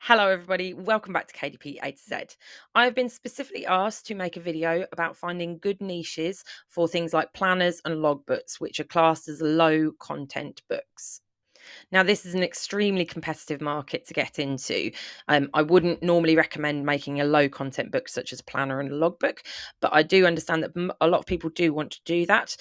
Hello, everybody. Welcome back to KDP A to Z. I've been specifically asked to make a video about finding good niches for things like planners and logbooks, which are classed as low content books. Now, this is an extremely competitive market to get into. I wouldn't normally recommend making a low content book such as a planner and a logbook, but I do understand that a lot of people do want to do that.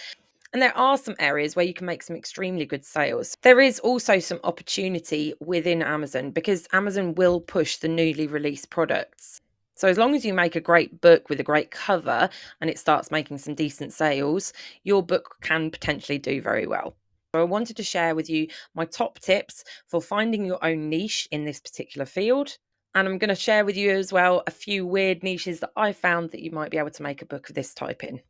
And there are some areas where you can make some extremely good sales. There is also some opportunity within Amazon because Amazon will push the newly released products. So, as long as you make a great book with a great cover and it starts making some decent sales, your book can potentially do very well. So, I wanted to share with you my top tips for finding your own niche in this particular field. And I'm going to share with you as well a few weird niches that I found that you might be able to make a book of this type in.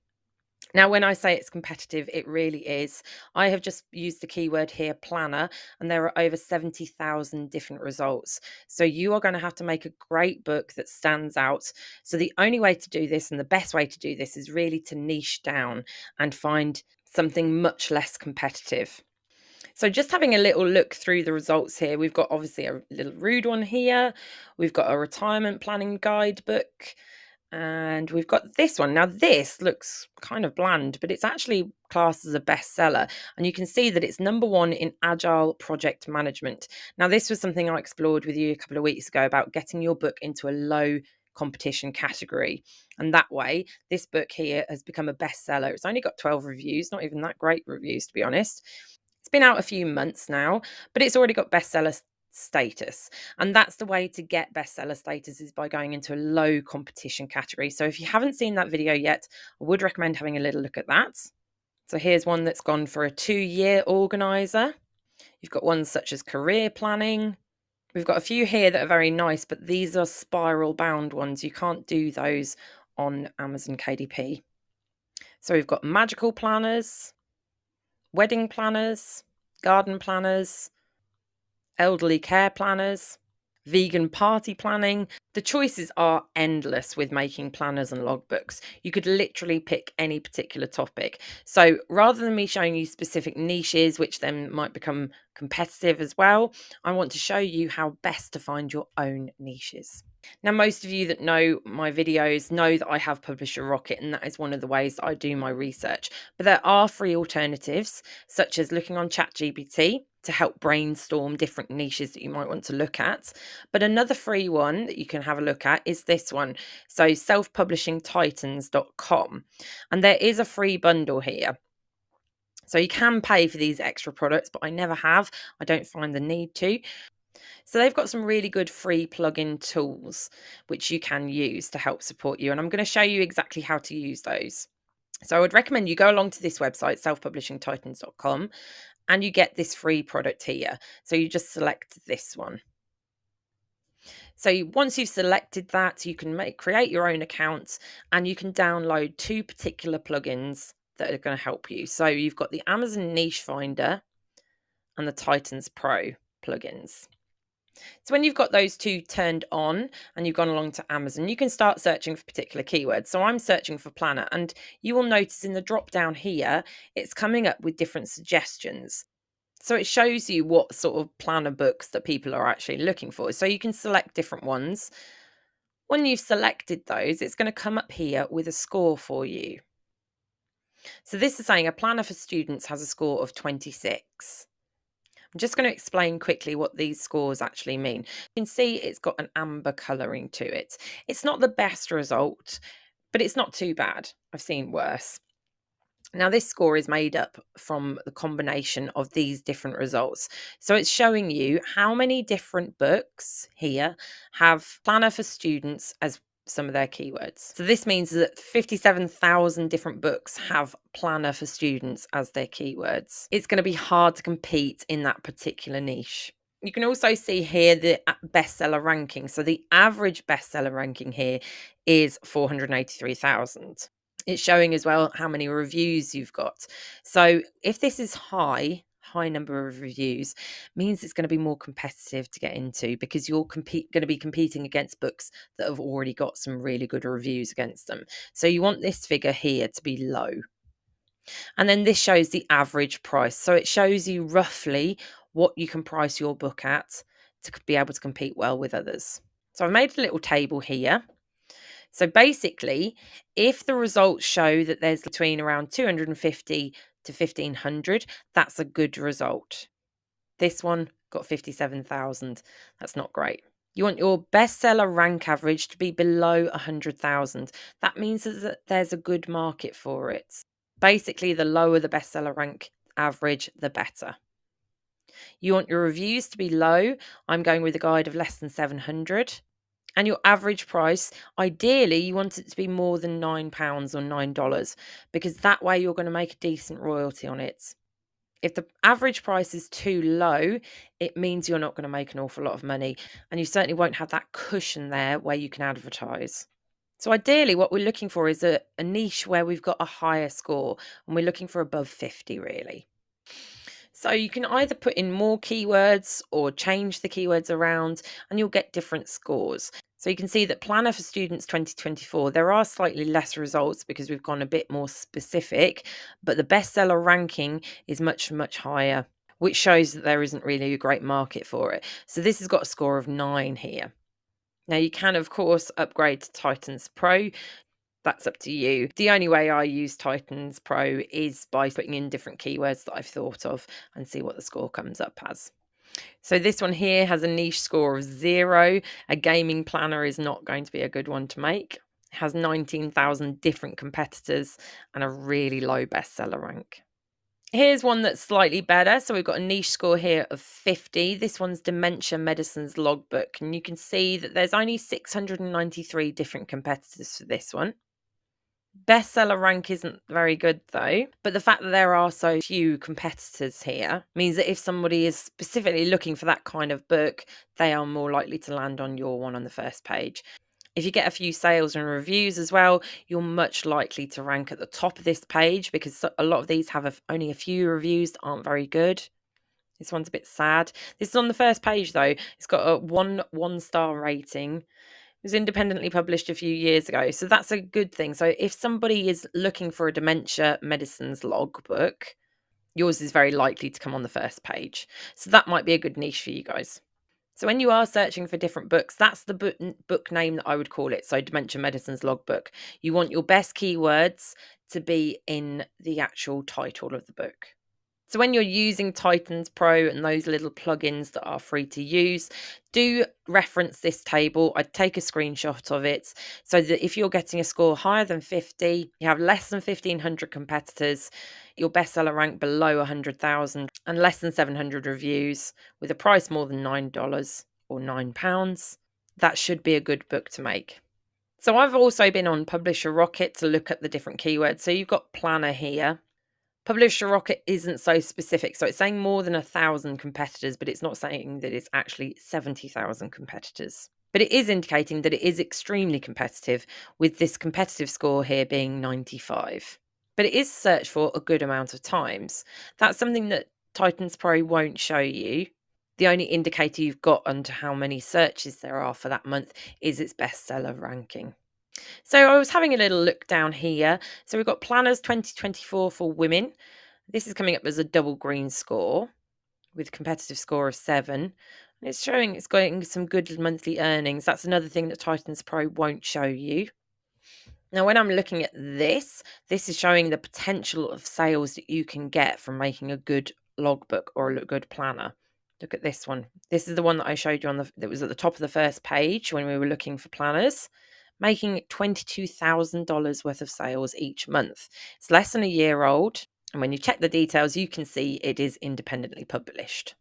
Now, when I say it's competitive, it really is. I have just used the keyword here, planner, and there are over 70,000 different results. So you are going to have to make a great book that stands out. So the only way to do this and the best way to do this is really to niche down and find something much less competitive. So just having a little look through the results here, we've got obviously a little rude one here. We've got a retirement planning guidebook. And we've got this one. Now, this looks kind of bland, but it's actually classed as a bestseller. And you can see that it's number one in agile project management. Now, this was something I explored with you a couple of weeks ago about getting your book into a low competition category. And that way, this book here has become a bestseller. It's only got 12 reviews, not even that great reviews, to be honest. It's been out a few months now, but it's already got bestseller status. And that's the way to get bestseller status is by going into a low competition category. So if you haven't seen that video yet, I would recommend having a little look at that. So here's one that's gone for a 2-year organizer. You've got ones such as career planning. We've got a few here that are very nice, but these are spiral bound ones. You can't do those on Amazon KDP. So we've got magical planners, wedding planners, garden planners, elderly care planners, vegan party planning. The choices are endless with making planners and logbooks. You could literally pick any particular topic. So rather than me showing you specific niches, which then might become competitive as well, I want to show you how best to find your own niches. Now, most of you that know my videos know that I have Publisher Rocket, and that is one of the ways that I do my research. But there are free alternatives, such as looking on ChatGPT to help brainstorm different niches that you might want to look at. But another free one that you can have a look at is this one. So selfpublishingtitans.com. And there is a free bundle here. So you can pay for these extra products, but I never have. I don't find the need to. So they've got some really good free plugin tools which you can use to help support you. And I'm going to show you exactly how to use those. So I would recommend you go along to this website, selfpublishingtitans.com, and you get this free product here. So you just select this one. So once you've selected that, you can create your own account and you can download 2 particular plugins that are going to help you. So you've got the Amazon Niche Finder and the Titans Pro plugins. So when you've got those 2 turned on and you've gone along to Amazon, you can start searching for particular keywords. So I'm searching for planner, and you will notice in the drop down here, it's coming up with different suggestions. So it shows you what sort of planner books that people are actually looking for. So you can select different ones. When you've selected those, it's going to come up here with a score for you. So this is saying a planner for students has a score of 26. I'm just going to explain quickly what these scores actually mean. You can see it's got an amber colouring to it. It's not the best result, but it's not too bad. I've seen worse. Now, this score is made up from the combination of these different results. So it's showing you how many different books here have planner for students as some of their keywords. So this means that 57,000 different books have planner for students as their keywords. It's going to be hard to compete in that particular niche. You can also see here the bestseller ranking. So the average bestseller ranking here is 483,000. It's showing as well how many reviews you've got. So if this is high number of reviews, means it's going to be more competitive to get into because you're going to be competing against books that have already got some really good reviews against them. So you want this figure here to be low. And then this shows the average price. So it shows you roughly what you can price your book at to be able to compete well with others. So I've made a little table here. So basically, if the results show that there's between around 250 to 1500, that's a good result. This one got 57,000. That's not great. You want your bestseller rank average to be below 100,000. That means that there's a good market for it. Basically, the lower the bestseller rank average, the better. You want your reviews to be low. I'm going with a guide of less than 700. And your average price, ideally, you want it to be more than £9 or $9 because that way you're going to make a decent royalty on it. If the average price is too low, it means you're not going to make an awful lot of money, and you certainly won't have that cushion there where you can advertise. So ideally, what we're looking for is a niche where we've got a higher score, and we're looking for above 50 really. So you can either put in more keywords or change the keywords around, and you'll get different scores. So you can see that Planner for Students 2024, there are slightly less results because we've gone a bit more specific, but the bestseller ranking is much, much higher, which shows that there isn't really a great market for it. So this has got a score of 9 here. Now you can, of course, upgrade to Titans Pro. That's up to you. The only way I use Titans Pro is by putting in different keywords that I've thought of and see what the score comes up as. So this one here has a niche score of 0. A gaming planner is not going to be a good one to make. It has 19,000 different competitors and a really low bestseller rank. Here's one that's slightly better. So we've got a niche score here of 50. This one's Dementia Medicine's Logbook. And you can see that there's only 693 different competitors for this one. Bestseller rank isn't very good though, but the fact that there are so few competitors here means that if somebody is specifically looking for that kind of book, they are more likely to land on your one on the first page. If you get a few sales and reviews as well, you're much likely to rank at the top of this page because a lot of these have only a few reviews that aren't very good. This one's a bit sad. This is on the first page though. It's got a one-star rating. It was independently published a few years ago, so that's a good thing. So if somebody is looking for a dementia medicines logbook, yours is very likely to come on the first page. So that might be a good niche for you guys. So when you are searching for different books, that's the book name that I would call it. So Dementia Medicines Logbook. You want your best keywords to be in the actual title of the book. So when you're using Titans Pro and those little plugins that are free to use, do reference this table. I'd take a screenshot of it so that if you're getting a score higher than 50, you have less than 1,500 competitors, your bestseller rank below 100,000 and less than 700 reviews with a price more than $9 or £9, that should be a good book to make. So I've also been on Publisher Rocket to look at the different keywords. So you've got planner here. Publisher Rocket isn't so specific. So it's saying more than 1,000 competitors, but it's not saying that it's actually 70,000 competitors. But it is indicating that it is extremely competitive, with this competitive score here being 95. But it is searched for a good amount of times. That's something that Titans Pro won't show you. The only indicator you've got onto how many searches there are for that month is its bestseller ranking. So I was having a little look down here. So we've got Planners 2024 for women. This is coming up as a double green score with competitive score of 7. And it's showing it's getting some good monthly earnings. That's another thing that Titans Pro won't show you. Now, when I'm looking at this is showing the potential of sales that you can get from making a good logbook or a good planner. Look at this one. This is the one that I showed you that was at the top of the first page when we were looking for planners, making $22,000 worth of sales each month. It's less than a year old. And when you check the details, you can see it is independently published.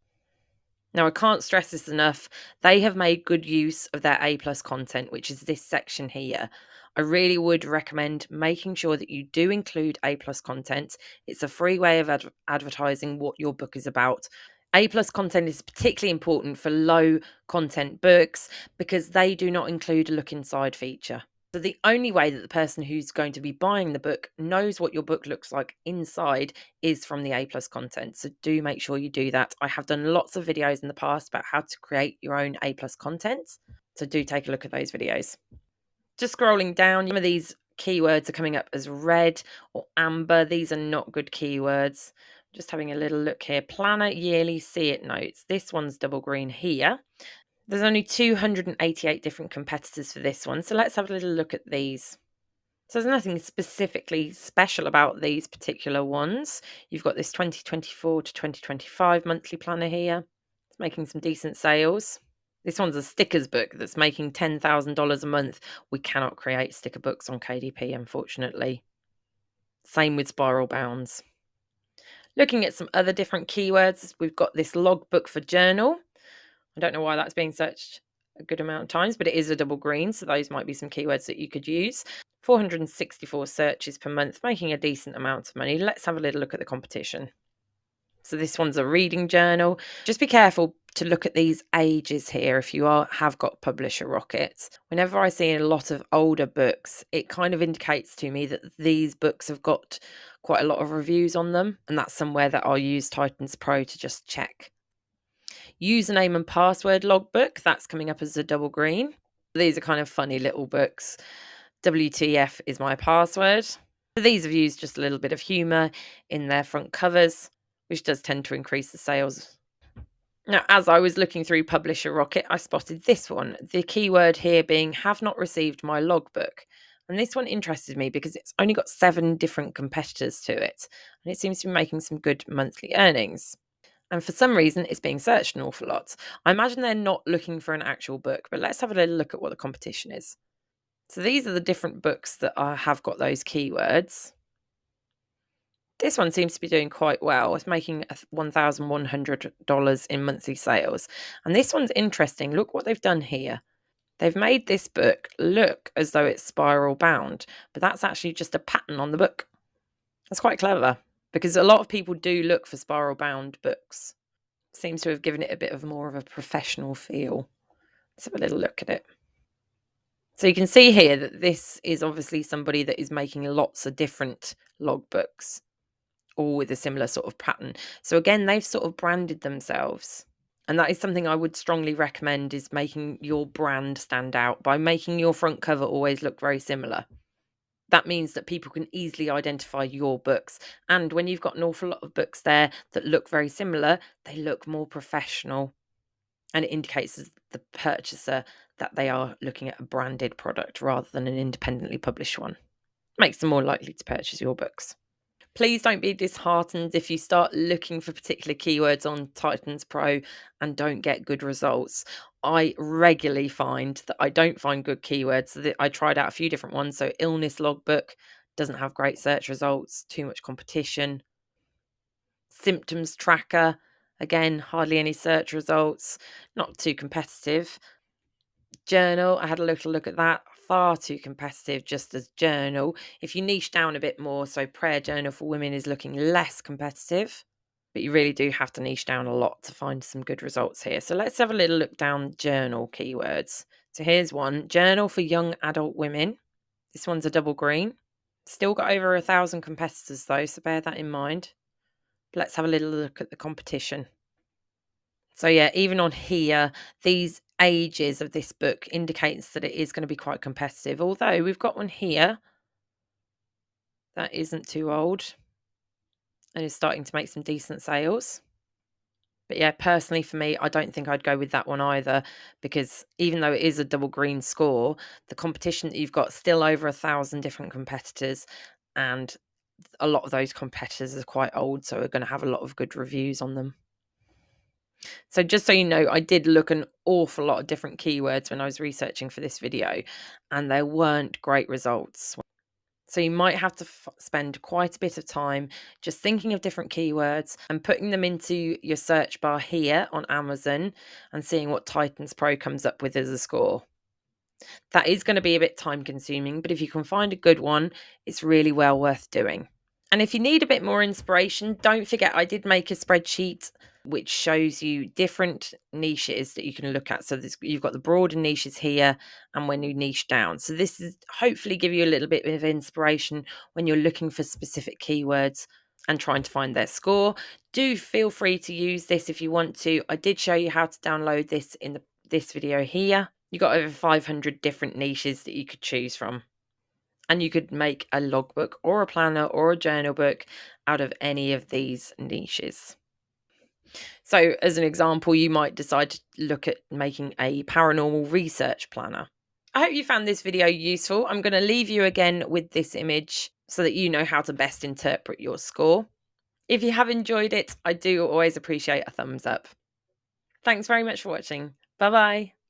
Now, I can't stress this enough. They have made good use of their A+ content, which is this section here. I really would recommend making sure that you do include A+ content. It's a free way of advertising what your book is about. A+ content is particularly important for low content books because they do not include a look inside feature. So the only way that the person who's going to be buying the book knows what your book looks like inside is from the A+ content. So do make sure you do that. I have done lots of videos in the past about how to create your own A+ content. So do take a look at those videos. Just scrolling down, some of these keywords are coming up as red or amber. These are not good keywords. Just having a little look here. Planner yearly see it notes. This one's double green here. There's only 288 different competitors for this one. So let's have a little look at these. So there's nothing specifically special about these particular ones. You've got this 2024 to 2025 monthly planner here. It's making some decent sales. This one's a stickers book that's making $10,000 a month. We cannot create sticker books on KDP, unfortunately. Same with spiral bounds. Looking at some other different keywords, we've got this logbook for journal. I don't know why that's being searched a good amount of times, but it is a double green, so those might be some keywords that you could use. 464 searches per month, making a decent amount of money. Let's have a little look at the competition. So this one's a reading journal. Just be careful to look at these ages here if you have got publisher rockets. Whenever I see a lot of older books, it kind of indicates to me that these books have got quite a lot of reviews on them, and that's somewhere that I'll use Titans Pro to just check. Username and password logbook, that's coming up as a double green. These are kind of funny little books. WTF is my password. These have used just a little bit of humour in their front covers, which does tend to increase the sales. Now, as I was looking through Publisher Rocket, I spotted this one, the keyword here being have not received my logbook. And this one interested me because it's only got 7 different competitors to it, and it seems to be making some good monthly earnings. And for some reason, it's being searched an awful lot. I imagine they're not looking for an actual book, but let's have a little look at what the competition is. So these are the different books that have got those keywords. This one seems to be doing quite well. It's making $1,100 in monthly sales. And this one's interesting. Look what they've done here. They've made this book look as though it's spiral bound, but that's actually just a pattern on the book. That's quite clever because a lot of people do look for spiral bound books. Seems to have given it a bit of more of a professional feel. Let's have a little look at it. So you can see here that this is obviously somebody that is making lots of different logbooks, all with a similar sort of pattern. So again, they've sort of branded themselves. And that is something I would strongly recommend, is making your brand stand out by making your front cover always look very similar. That means that people can easily identify your books. And when you've got an awful lot of books there that look very similar, they look more professional. And it indicates to the purchaser that they are looking at a branded product rather than an independently published one. Makes them more likely to purchase your books. Please don't be disheartened if you start looking for particular keywords on Titans Pro and don't get good results. I regularly find that I don't find good keywords. So I tried out a few different ones. So illness logbook doesn't have great search results, too much competition. Symptoms tracker, again, hardly any search results, not too competitive. Journal, I had a little look at that. Far too competitive just as journal. If you niche down a bit more, so prayer journal for women is looking less competitive, but you really do have to niche down a lot to find some good results here. So let's have a little look down journal keywords. So here's one, journal for young adult women. This one's a double green. Still got over 1,000 competitors though, so bear that in mind. But let's have a little look at the competition. So yeah, even on here, these ages of this book indicates that it is going to be quite competitive. Although we've got one here that isn't too old and is starting to make some decent sales. But yeah, personally for me, I don't think I'd go with that one either, because even though it is a double green score, the competition that you've got still over 1,000 different competitors, and a lot of those competitors are quite old, so we're going to have a lot of good reviews on them. So just so you know, I did look an awful lot of different keywords when I was researching for this video, and there weren't great results. So you might have to spend quite a bit of time just thinking of different keywords and putting them into your search bar here on Amazon and seeing what Titans Pro comes up with as a score. That is going to be a bit time consuming, but if you can find a good one, it's really well worth doing. And if you need a bit more inspiration, don't forget I did make a spreadsheet which shows you different niches that you can look at. So you've got the broader niches here and when you niche down. So this is hopefully give you a little bit of inspiration when you're looking for specific keywords and trying to find their score. Do feel free to use this if you want to. I did show you how to download this in this video here. You've got over 500 different niches that you could choose from. And you could make a logbook or a planner or a journal book out of any of these niches. So, as an example, you might decide to look at making a paranormal research planner. I hope you found this video useful. I'm going to leave you again with this image so that you know how to best interpret your score. If you have enjoyed it, I do always appreciate a thumbs up. Thanks very much for watching. Bye bye.